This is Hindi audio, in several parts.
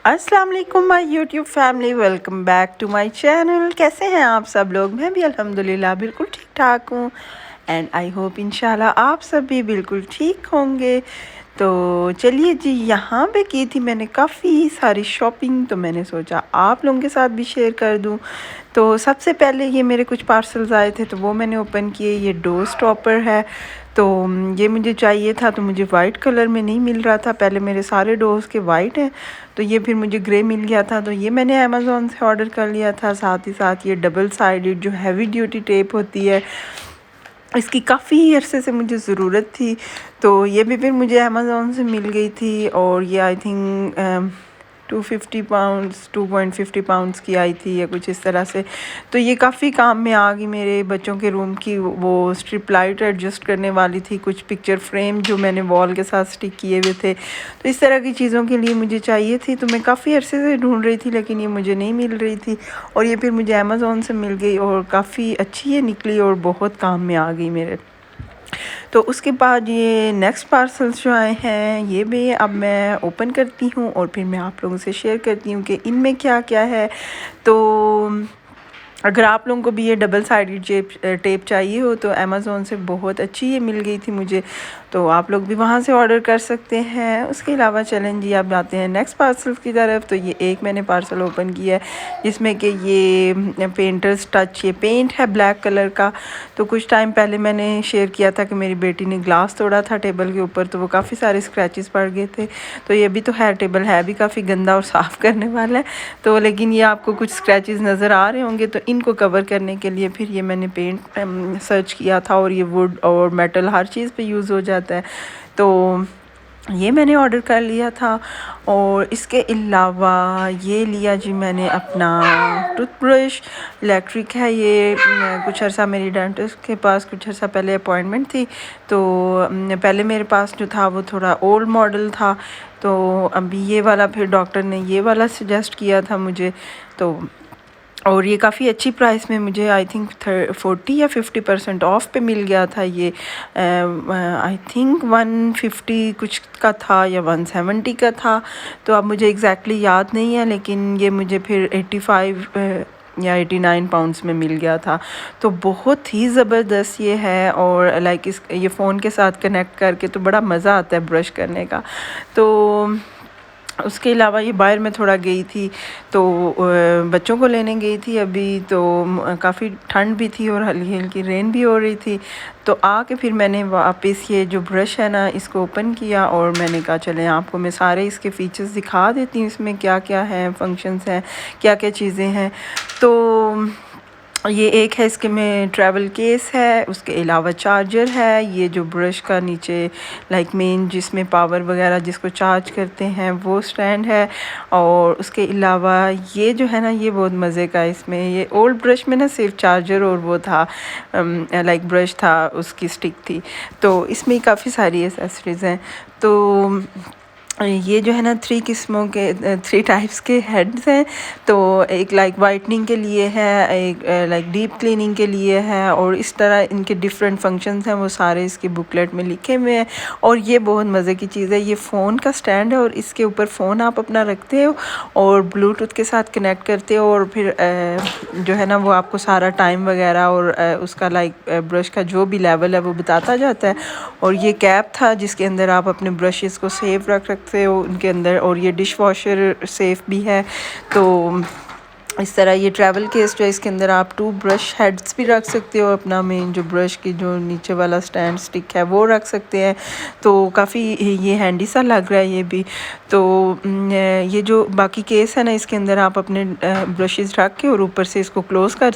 अस्सलाम वालेकुम my YouTube family, welcome back to my channel. कैसे हैं आप सब लोग? मैं भी अल्हम्दुलिल्लाह बिल्कुल ठीक ठाक हूँ एंड आई होप इंशाल्लाह आप सब भी बिल्कुल ठीक होंगे। तो चलिए जी, यहाँ पे की थी मैंने काफ़ी सारी शॉपिंग, तो मैंने सोचा आप लोगों के साथ भी शेयर कर दूँ। तो सबसे पहले ये मेरे कुछ पार्सल्स आए थे तो वो मैंने ओपन किए। ये डोर स्टॉपर है, तो ये मुझे चाहिए था, तो मुझे वाइट कलर में नहीं मिल रहा था। पहले मेरे सारे डोर्स के वाइट हैं, तो ये फिर मुझे ग्रे मिल गया था, तो ये मैंने अमेज़ोन से ऑर्डर कर लिया था। साथ ही साथ ये डबल साइडेड जो हैवी ड्यूटी टेप होती है, इसकी काफ़ी अरसे से मुझे ज़रूरत थी, तो ये भी फिर मुझे अमेज़ोन से मिल गई थी। और ये आई थिंक 250 पाउंड्स 2.50 पाउंड्स की आई थी या कुछ इस तरह से। तो ये काफ़ी काम में आ गई। मेरे बच्चों के रूम की वो स्ट्रिप लाइट एडजस्ट करने वाली थी, कुछ पिक्चर फ्रेम जो मैंने वॉल के साथ स्टिक किए हुए थे, तो इस तरह की चीज़ों के लिए मुझे चाहिए थी। तो मैं काफ़ी अरसे से ढूंढ रही थी लेकिन ये मुझे नहीं मिल रही थी, और ये फिर मुझे अमेज़ोन से मिल गई और काफ़ी अच्छी ये निकली और बहुत काम में आ गई मेरे। तो उसके बाद ये नेक्स्ट पार्सल्स जो आए हैं, ये भी अब मैं ओपन करती हूँ और फिर मैं आप लोगों से शेयर करती हूँ कि इनमें क्या क्या है। तो अगर आप लोगों को भी ये डबल साइडेड टेप चाहिए हो तो अमेज़ोन से बहुत अच्छी ये मिल गई थी मुझे, तो आप लोग भी वहाँ से ऑर्डर कर सकते हैं। उसके अलावा चलें जी, आप आते हैं नेक्स्ट पार्सल की तरफ। तो ये एक मैंने पार्सल ओपन किया है जिसमें कि ये पेंटर्स टच, ये पेंट है ब्लैक कलर का। तो कुछ टाइम पहले मैंने शेयर किया था कि मेरी बेटी ने ग्लास तोड़ा था टेबल के ऊपर, तो वो काफ़ी सारे स्क्रैचेस पड़ गए थे। तो ये भी तो है, टेबल है भी काफ़ी गंदा और साफ़ करने वाला है, तो लेकिन ये आपको कुछ स्क्रैचेस नज़र आ रहे होंगे, तो इनको कवर करने के लिए फिर ये मैंने पेंट सर्च किया था। और ये वुड और मेटल हर चीज़ पे यूज़ हो जाता है, तो ये मैंने ऑर्डर कर लिया था। और इसके अलावा ये लिया जी मैंने अपना टूथब्रश, इलेक्ट्रिक है ये। कुछ अर्सा मेरी डेंटिस्ट के पास कुछ अर्सा पहले अपॉइंटमेंट थी, तो पहले मेरे पास जो था वो थोड़ा ओल्ड मॉडल था, तो अभी ये वाला फिर डॉक्टर ने ये वाला सजेस्ट किया था मुझे। तो और ये काफ़ी अच्छी प्राइस में मुझे आई थिंक 40 या 50% ऑफ पे मिल गया था। ये आई थिंक 150 कुछ का था या 170 का था, तो अब मुझे एग्जैक्टली याद नहीं है, लेकिन ये मुझे फिर 85 या 89 पाउंड्स में मिल गया था। तो बहुत ही ज़बरदस्त ये है, और लाइक इस ये फ़ोन के साथ कनेक्ट करके तो बड़ा मज़ा आता है ब्रश करने का। तो उसके अलावा ये बाहर में थोड़ा गई थी, तो बच्चों को लेने गई थी अभी, तो काफ़ी ठंड भी थी और हल्की हल्की रेन भी हो रही थी। तो आके फिर मैंने वापस ये जो ब्रश है ना, इसको ओपन किया और मैंने कहा चलें आपको मैं सारे इसके फ़ीचर्स दिखा देती हूँ, इसमें क्या क्या हैं, फंक्शंस हैं, क्या क्या चीज़ें हैं। तो ये एक है इसके में ट्रैवल केस है, उसके अलावा चार्जर है, ये जो ब्रश का नीचे लाइक मेन जिसमें पावर वगैरह जिसको चार्ज करते हैं वो स्टैंड है। और उसके अलावा ये जो है ना, ये बहुत मज़े का है। इसमें ये ओल्ड ब्रश में ना सिर्फ चार्जर और वो था लाइक ब्रश था, उसकी स्टिक थी, तो इसमें काफ़ी सारी एसेसरीज़ हैं। तो ये जो है ना 3 किस्मों के 3 टाइप्स के हेड्स हैं। तो एक लाइक वाइटनिंग के लिए है, एक लाइक डीप क्लीनिंग के लिए है, और इस तरह इनके डिफरेंट फंक्शंस हैं, वो सारे इसकी बुकलेट में लिखे हुए हैं। और ये बहुत मज़े की चीज़ है, ये फ़ोन का स्टैंड है और इसके ऊपर फ़ोन आप अपना रखते हो और ब्लूटूथ के साथ कनेक्ट करते हो, और फिर जो है ना वो आपको सारा टाइम वगैरह और उसका लाइक ब्रश का जो भी लेवल है वो बताता जाता है। और ये कैप था जिसके अंदर आप अपने ब्रशेस को सेफ रख सकते हो उनके अंदर, और ये डिश वॉशर सेफ भी है। तो इस तरह ये ट्रैवल केस जो है, इसके अंदर आप 2 ब्रश हेड्स भी रख सकते हो, अपना मेन जो ब्रश की जो नीचे वाला स्टैंड स्टिक है वो रख सकते हैं। तो काफ़ी ये हैंडी सा लग रहा है ये भी। तो ये जो बाकी केस है ना, इसके अंदर आप अपने ब्रशेस रख के और ऊपर से इसको क्लोज़ कर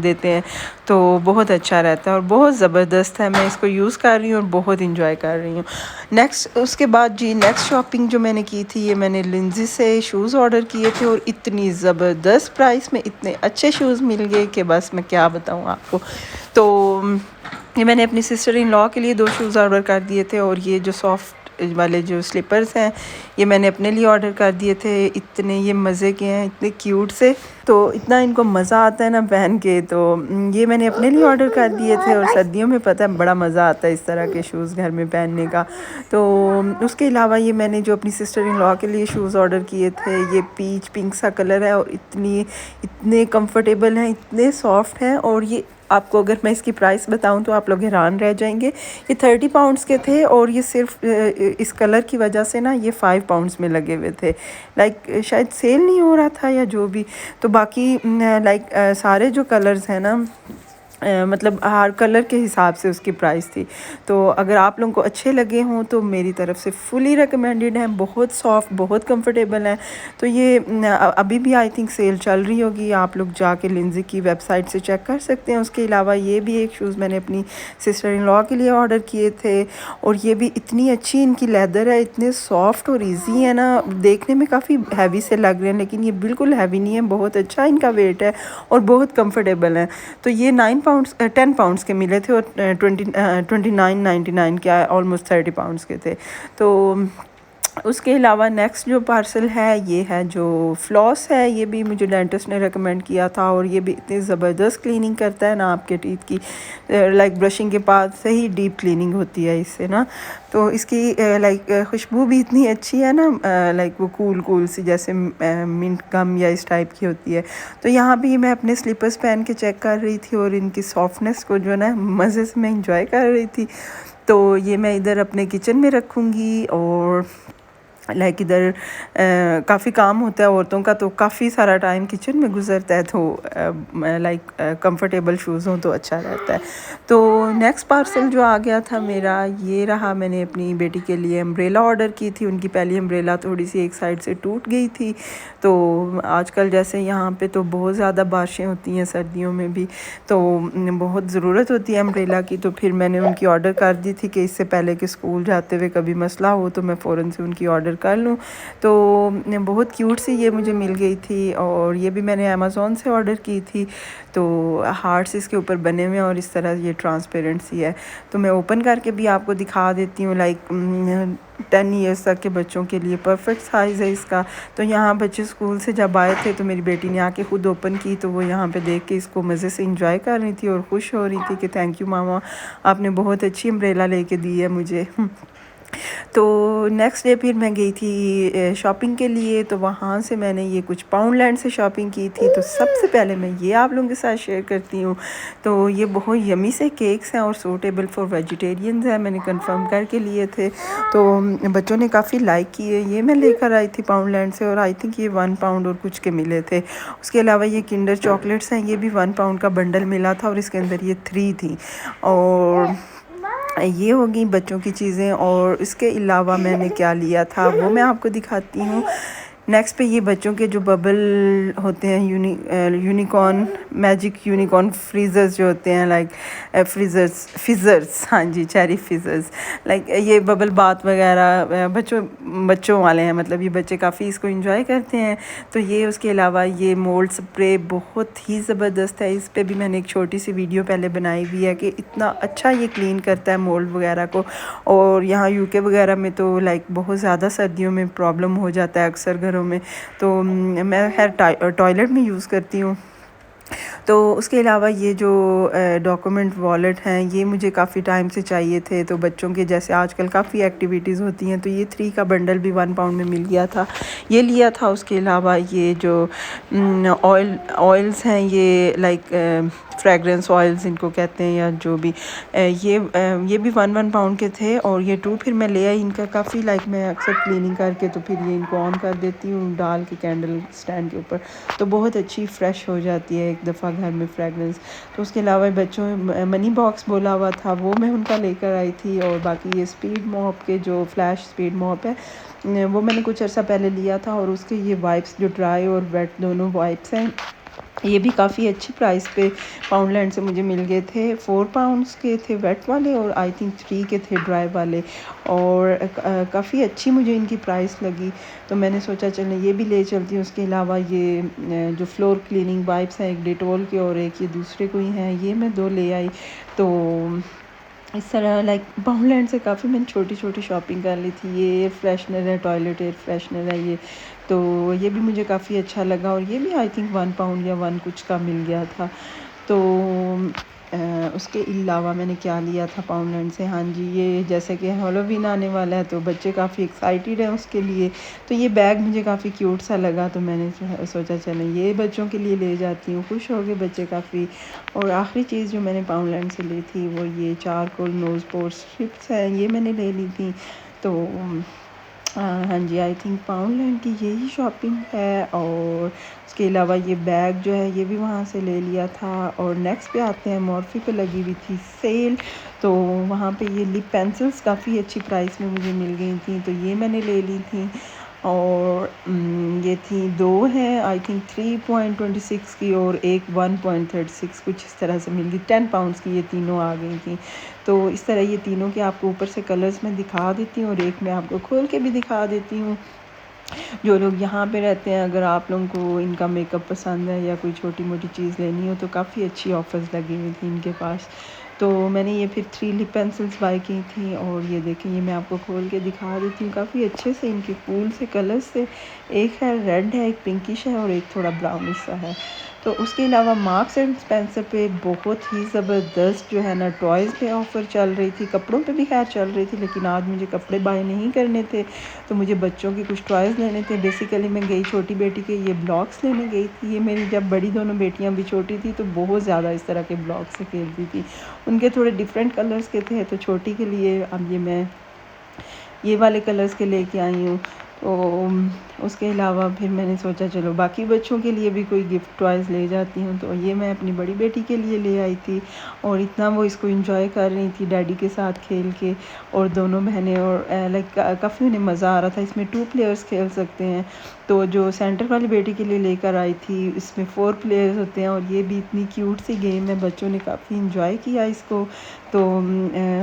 देते हैं, तो बहुत अच्छा रहता है और बहुत ज़बरदस्त है। मैं इसको यूज़ कर रही हूँ और बहुत इंजॉय कर रही हूँ। नेक्स्ट उसके बाद जी नेक्स्ट शॉपिंग जो मैंने की थी, ये मैंने लिंजी से शूज़ ऑर्डर किए थे, और इतनी ज़बरदस्त प्राइस में इतने अच्छे शूज़ मिल गए कि बस मैं क्या बताऊँ आपको। तो ये मैंने अपनी सिस्टर इन लॉ के लिए 2 शूज़ ऑर्डर कर दिए थे, और ये जो सॉफ्ट वाले जो स्लीपर्स हैं ये मैंने अपने लिए ऑर्डर कर दिए थे। इतने ये मज़े के हैं, इतने क्यूट से, तो इतना इनको मज़ा आता है ना पहन के। तो ये मैंने अपने लिए ऑर्डर कर दिए थे और सर्दियों में पता है बड़ा मज़ा आता है इस तरह के शूज़ घर में पहनने का। तो उसके अलावा ये मैंने जो अपनी सिस्टर इन लॉ के लिए शूज़ ऑर्डर किए थे, ये पीच पिंक सा कलर है और इतने कंफर्टेबल हैं, इतने सॉफ्ट हैं। और ये आपको अगर मैं इसकी प्राइस बताऊं तो आप लोग हैरान रह जाएंगे। ये 30 पाउंड्स के थे और ये सिर्फ इस कलर की वजह से ना ये 5 पाउंड्स में लगे हुए थे। लाइक शायद सेल नहीं हो रहा था या जो भी। तो बाकी लाइक सारे जो कलर्स हैं ना, मतलब हर कलर के हिसाब से उसकी प्राइस थी। तो अगर आप लोगों को अच्छे लगे हों तो मेरी तरफ से फुली रिकमेंडेड हैं। बहुत सॉफ्ट, बहुत कंफर्टेबल हैं। तो ये अभी भी आई थिंक सेल चल रही होगी, आप लोग जाके लिंजी की वेबसाइट से चेक कर सकते हैं। उसके अलावा ये भी एक शूज़ मैंने अपनी सिस्टर इन लॉ के लिए ऑर्डर किए थे और ये भी इतनी अच्छी इनकी लेदर है, इतने सॉफ्ट और ईजी है ना। देखने में काफ़ी हैवी से लग रहे हैं लेकिन ये बिल्कुल हैवी नहीं है, बहुत अच्छा इनका वेट है और बहुत कंफर्टेबल है। तो ये 10 पाउंड्स के मिले थे और 29.99 के, ऑलमोस्ट 30 पाउंड्स के थे। तो उसके अलावा नेक्स्ट जो पार्सल है ये है जो फ्लॉस है। ये भी मुझे डेंटिस्ट ने रेकमेंड किया था और ये भी इतनी ज़बरदस्त क्लीनिंग करता है ना आपके टीथ की। लाइक ब्रशिंग के बाद से ही डीप क्लीनिंग होती है इससे ना। तो इसकी लाइक खुशबू भी इतनी अच्छी है ना, लाइक वो कूल सी जैसे मिंट गम या इस टाइप की होती है। तो यहाँ भी मैं अपने स्लीपर्स पहन के चेक कर रही थी और इनकी सॉफ्टनेस को जो ना मज़े से मैं इंजॉय कर रही थी। तो ये मैं इधर अपने किचन में रखूँगी और लाइक इधर काफ़ी काम होता है औरतों का, तो काफ़ी सारा टाइम किचन में गुजरता है। तो लाइक कंफर्टेबल शूज़ हों तो अच्छा रहता है। तो नेक्स्ट पार्सल जो आ गया था मेरा ये रहा। मैंने अपनी बेटी के लिए अम्ब्रेला ऑर्डर की थी। उनकी पहली अम्ब्रेला थोड़ी सी एक साइड से टूट गई थी। तो आजकल जैसे यहाँ पे तो बहुत ज़्यादा बारिशें होती हैं सर्दियों में भी, तो बहुत ज़रूरत होती है अम्ब्रेला की। तो फिर मैंने उनकी ऑर्डर कर दी थी कि इससे पहले कि स्कूल जाते हुए कभी मसला हो तो मैं फ़ौरन से उनकी ऑर्डर कर लूँ। तो बहुत क्यूट सी ये मुझे मिल गई थी और ये भी मैंने अमेज़ोन से ऑर्डर की थी। तो हार्ट्स इसके ऊपर बने हुए हैं और इस तरह ये ट्रांसपेरेंट सी है। तो मैं ओपन करके भी आपको दिखा देती हूँ। लाइक 10 ईयर्स तक के बच्चों के लिए परफेक्ट साइज़ है इसका। तो यहाँ बच्चे स्कूल से जब आए थे तो मेरी बेटी ने आके ख़ुद ओपन की, तो वो यहाँ पे देख के इसको मज़े से इंजॉय कर रही थी और ख़ुश हो रही थी कि थैंक यू मामा, आपने बहुत अच्छी अम्ब्रेला लेके दी है मुझे। तो नेक्स्ट डे फिर मैं गई थी शॉपिंग के लिए। तो वहाँ से मैंने ये कुछ पाउंडलैंड से शॉपिंग की थी। तो सबसे पहले मैं ये आप लोगों के साथ शेयर करती हूँ। तो ये बहुत यमी से केक्स हैं और सूटेबल फॉर वेजिटेरियंस हैं, मैंने कंफर्म करके लिए थे। तो बच्चों ने काफ़ी लाइक किए। ये मैं लेकर आई थी पाउंडलैंड से और आई थिंक ये 1 पाउंड और कुछ के मिले थे। उसके अलावा ये किंडर चॉकलेट्स हैं, ये भी 1 पाउंड का बंडल मिला था और इसके अंदर ये 3 थी। और ये होगी बच्चों की चीज़ें। और इसके अलावा मैंने क्या लिया था वो मैं आपको दिखाती हूँ। नेक्स्ट पे ये बच्चों के जो बबल होते हैं, यूनिकॉर्न, मैजिक यूनिकॉर्न फ्रीज़र्स जो होते हैं, लाइक फिज़र्स, हाँ जी, चेरी फिज़र्स। लाइक ये बबल बात वगैरह बच्चों वाले हैं, मतलब ये बच्चे काफ़ी इसको एंजॉय करते हैं। तो ये उसके अलावा ये मोल्ड स्प्रे बहुत ही ज़बरदस्त है। इस पर भी मैंने एक छोटी सी वीडियो पहले बनाई हुई है कि इतना अच्छा ये क्लीन करता है मोल्ड वगैरह को। और यहाँ यूके वगैरह में तो लाइक बहुत ज़्यादा सर्दियों में प्रॉब्लम हो जाता है अक्सर घरों में। तो मैं खैर टॉयलेट में यूज़ करती हूँ। तो उसके अलावा ये जो डॉक्यूमेंट वॉलेट हैं ये मुझे काफ़ी टाइम से चाहिए थे। तो बच्चों के जैसे आजकल काफ़ी एक्टिविटीज़ होती हैं, तो ये 3 का बंडल भी 1 पाउंड में मिल गया था, ये लिया था। उसके अलावा ये जो ऑयल्स हैं, ये लाइक फ्रेगरेंस ऑयल्स इनको कहते हैं या जो भी, ये भी 1 पाउंड के थे। और ये 2 फिर मैं ले आई। इनका काफ़ी लाइक मैं अक्सर क्लीनिंग करके तो फिर ये इनको ऑन कर देती हूँ डाल के कैंडल स्टैंड के ऊपर, तो बहुत अच्छी फ्रेश हो जाती है एक दफ़ा घर में फ्रेगरेंस। तो उसके अलावा बच्चों में मनी बॉक्स बोला हुआ था, वो मैं उनका लेकर आई थी। और बाकी ये स्पीड मॉप के जो फ्लैश स्पीड मॉप है वो मैंने कुछ अर्सा पहले लिया था। और उसके ये वाइप्स जो ड्राई और वेट दोनों वाइप्स हैं, ये भी काफ़ी अच्छी प्राइस पे पाउंडलैंड से मुझे मिल गए थे। 4 पाउंड्स के थे वेट वाले और आई थिंक 3 के थे ड्राई वाले। और काफ़ी अच्छी मुझे इनकी प्राइस लगी, तो मैंने सोचा चलें ये भी ले चलती हूँ। उसके अलावा ये जो फ्लोर क्लीनिंग वाइप्स हैं, एक डेटॉल के और एक ये दूसरे कोई हैं, ये मैं 2 ले आई। तो इस तरह लाइक पाउंडलैंड से काफ़ी मैंने छोटी छोटी शॉपिंग कर ली थी। ये एयर फ्रेशनर है, टॉयलेट एयर फ्रेशनर है ये, तो ये भी मुझे काफ़ी अच्छा लगा और ये भी आई थिंक 1 पाउंड या 1 कुछ का मिल गया था। तो उसके अलावा मैंने क्या लिया था पाउंडलैंड से, हाँ जी, ये जैसे कि हैलोवीन आने वाला है तो बच्चे काफ़ी एक्साइटेड हैं उसके लिए, तो ये बैग मुझे काफ़ी क्यूट सा लगा, तो मैंने सोचा चलें ये बच्चों के लिए ले जाती हूँ। खुश हो गए बच्चे काफ़ी। और आखिरी चीज़ जो मैंने पाउंडलैंड से ली थी वो ये चारकोल नोज़ पोर्स स्ट्रिप्स हैं, ये मैंने ले ली थी। तो हाँ जी, आई थिंक पाउंडलैंड की यही शॉपिंग है। और उसके अलावा ये बैग जो है ये भी वहाँ से ले लिया था। और नेक्स्ट पे आते हैं, मॉर्फी पे लगी हुई थी सेल, तो वहाँ पे ये लिप पेंसिल्स काफ़ी अच्छी प्राइस में मुझे मिल गई थी, तो ये मैंने ले ली थी। और ये थी 2 हैं आई थिंक 3.26 की और एक 1.36 कुछ इस तरह से मिल गई, 10 पाउंड्स की ये तीनों आ गई थी। तो इस तरह ये तीनों के आपको ऊपर से कलर्स में दिखा देती हूँ और एक मैं आपको खोल के भी दिखा देती हूँ। जो लोग यहाँ पे रहते हैं, अगर आप लोगों को इनका मेकअप पसंद है या कोई छोटी मोटी चीज़ लेनी हो तो काफ़ी अच्छी ऑफ़र्स लगी हुई थी इनके पास। तो मैंने ये फिर 3 लिप पेंसिल्स बाय की थी और ये देखें, ये मैं आपको खोल के दिखा देती हूँ। काफ़ी अच्छे से इनके फूल से कलर्स से, एक है रेड है, एक पिंकिश है और एक थोड़ा ब्राउनिश सा है। तो उसके अलावा मार्क्स एंड स्पेंसर पे बहुत ही ज़बरदस्त जो है ना टॉयज़ पे ऑफ़र चल रही थी, कपड़ों पे भी खैर चल रही थी, लेकिन आज मुझे कपड़े बाय नहीं करने थे, तो मुझे बच्चों के कुछ टॉयज़ लेने थे। बेसिकली मैं गई छोटी बेटी के ये ब्लॉक्स लेने गई थी। ये मेरी जब बड़ी दोनों बेटियां भी छोटी थी तो बहुत ज़्यादा इस तरह के ब्लॉक्स से खेलती थी। उनके थोड़े डिफरेंट कलर्स के थे, तो छोटी के लिए अब ये मैं ये वाले कलर्स के लेके आई हूँ। तो उसके अलावा फिर मैंने सोचा चलो बाकी बच्चों के लिए भी कोई गिफ्ट टॉयज़ ले जाती हूँ, तो ये मैं अपनी बड़ी बेटी के लिए ले आई थी। और इतना वो इसको एंजॉय कर रही थी डैडी के साथ खेल के, और दोनों बहनें, और लाइक काफ़ी उन्हें मज़ा आ रहा था। इसमें 2 प्लेयर्स खेल सकते हैं। तो जो सेंटर वाली बेटी के लिए लेकर आई थी इसमें 4 प्लेयर्स होते हैं, और ये भी इतनी क्यूट सी गेम है, बच्चों ने काफ़ी इंजॉय किया इसको। तो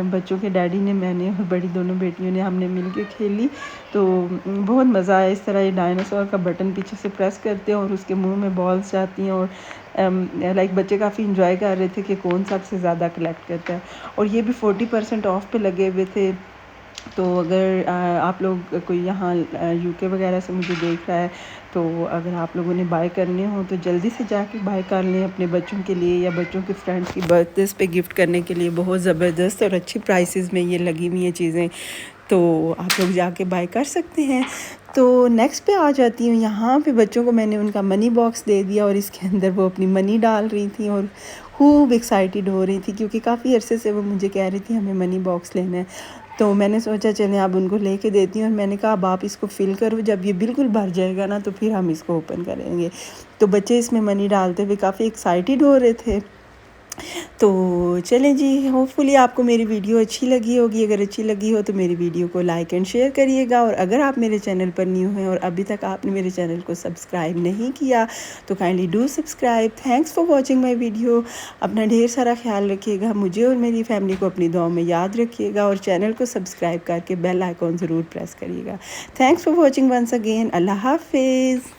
बच्चों के डैडी ने, मैंने और बड़ी दोनों बेटियों ने हमने मिल के खेली, तो बहुत मज़ा आया। इस तरह ये डायनासोर का बटन पीछे से प्रेस करते हैं और उसके मुंह में बॉल्स जाती हैं, और लाइक बच्चे काफ़ी इंजॉय कर रहे थे कि कौन सबसे ज़्यादा कलेक्ट करता है। और ये भी 40% ऑफ पे लगे हुए थे। तो अगर आप लोग कोई यहाँ यूके वगैरह से मुझे देख रहा है, तो अगर आप लोगों ने बाय करने हो तो जल्दी से जाके बाय कर लें अपने बच्चों के लिए या बच्चों के फ्रेंड्स की बर्थडेज़ पे गिफ्ट करने के लिए। बहुत ज़बरदस्त और अच्छी प्राइसेस में ये लगी हुई हैं चीज़ें, तो आप लोग जाके बाय कर सकते हैं। तो नेक्स्ट पे आ जाती हूँ, यहाँ पे बच्चों को मैंने उनका मनी बॉक्स दे दिया और इसके अंदर वो अपनी मनी डाल रही थी और खूब एक्साइटेड हो रही थी, क्योंकि काफ़ी अरसे से वो मुझे कह रही थी हमें मनी बॉक्स लेना है। तो मैंने सोचा चलें अब उनको लेके देती हूँ, और मैंने कहा अब आप इसको फ़िल करो, जब ये बिल्कुल भर जाएगा ना तो फिर हम इसको ओपन करेंगे। तो बच्चे इसमें मनी डालते हुए काफ़ी एक्साइटेड हो रहे थे। तो चलें जी, होपफुली आपको मेरी वीडियो अच्छी लगी होगी। अगर अच्छी लगी हो तो मेरी वीडियो को लाइक एंड शेयर करिएगा, और अगर आप मेरे चैनल पर न्यू हैं और अभी तक आपने मेरे चैनल को सब्सक्राइब नहीं किया तो kindly do subscribe. Thanks for watching my video. अपना ढेर सारा ख्याल रखिएगा, मुझे और मेरी फैमिली को अपनी दुआओं में याद रखिएगा, और चैनल को सब्सक्राइब करके बेल आइकॉन ज़रूर प्रेस करिएगा। Thanks for watching once again. अल्लाह हाफिज़।